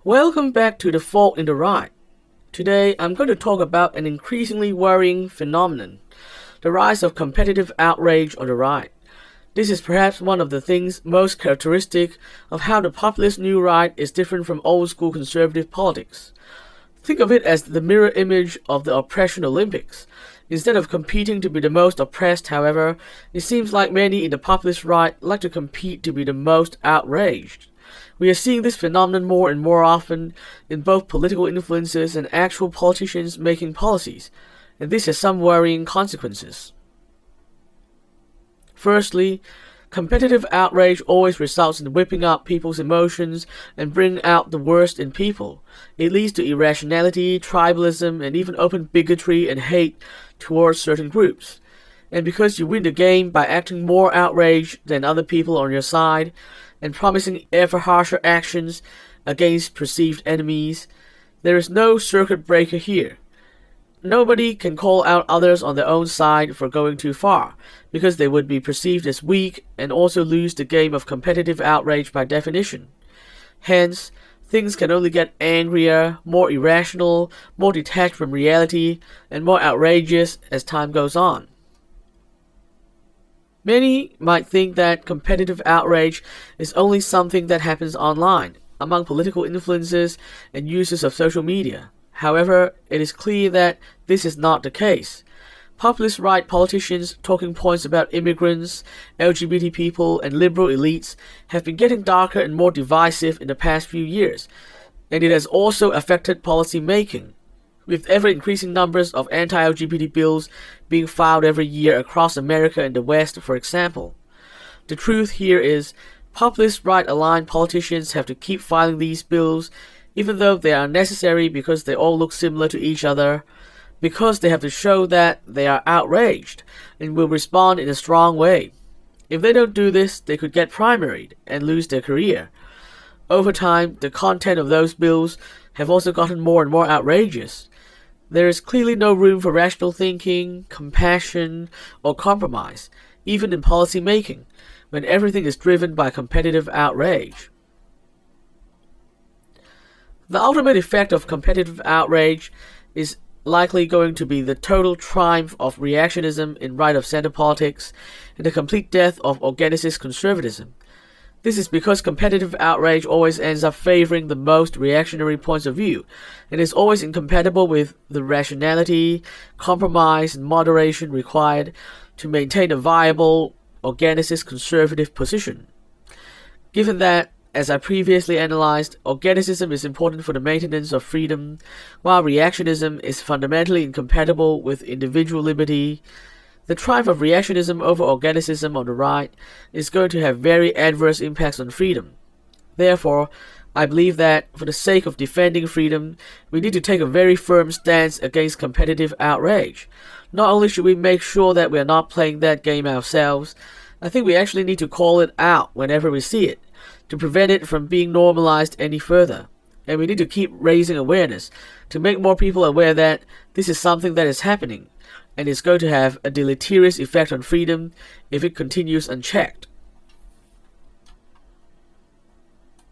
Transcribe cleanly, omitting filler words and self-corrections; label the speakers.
Speaker 1: Welcome back to The Fault in the Right. Today, I'm going to talk about an increasingly worrying phenomenon, the rise of competitive outrage on the right. This is perhaps one of the things most characteristic of how the populist new right is different from old-school conservative politics. Think of it as the mirror image of the oppression Olympics. Instead of competing to be the most oppressed, however, it seems like many in the populist right like to compete to be the most outraged. We are seeing this phenomenon more and more often in both political influences and actual politicians making policies, and this has some worrying consequences. Firstly, competitive outrage always results in whipping up people's emotions and bringing out the worst in people. It leads to irrationality, tribalism, and even open bigotry and hate towards certain groups. And because you win the game by acting more outraged than other people on your side, and promising ever harsher actions against perceived enemies, there is no circuit breaker here. Nobody can call out others on their own side for going too far, because they would be perceived as weak and also lose the game of competitive outrage by definition. Hence, things can only get angrier, more irrational, more detached from reality, and more outrageous as time goes on. Many might think that competitive outrage is only something that happens online, among political influencers and users of social media. However, it is clear that this is not the case. Populist right politicians' talking points about immigrants, LGBT people, and liberal elites have been getting darker and more divisive in the past few years, and it has also affected policy making, with ever-increasing numbers of anti-LGBT bills being filed every year across America and the West, for example. The truth here is, populist right-aligned politicians have to keep filing these bills, even though they are necessary because they all look similar to each other, because they have to show that they are outraged and will respond in a strong way. If they don't do this, they could get primaried and lose their career. Over time, the content of those bills have also gotten more and more outrageous. There is clearly no room for rational thinking, compassion, or compromise, even in policy making, when everything is driven by competitive outrage. The ultimate effect of competitive outrage is likely going to be the total triumph of reactionism in right-of-center politics and the complete death of organicist conservatism. This is because competitive outrage always ends up favoring the most reactionary points of view, and is always incompatible with the rationality, compromise, and moderation required to maintain a viable, organicist conservative position. Given that, as I previously analyzed, organicism is important for the maintenance of freedom, while reactionism is fundamentally incompatible with individual liberty, the triumph of reactionism over organicism on the right is going to have very adverse impacts on freedom. Therefore, I believe that, for the sake of defending freedom, we need to take a very firm stance against competitive outrage. Not only should we make sure that we are not playing that game ourselves, I think we actually need to call it out whenever we see it, to prevent it from being normalized any further. And we need to keep raising awareness, to make more people aware that this is something that is happening, and is going to have a deleterious effect on freedom if it continues unchecked.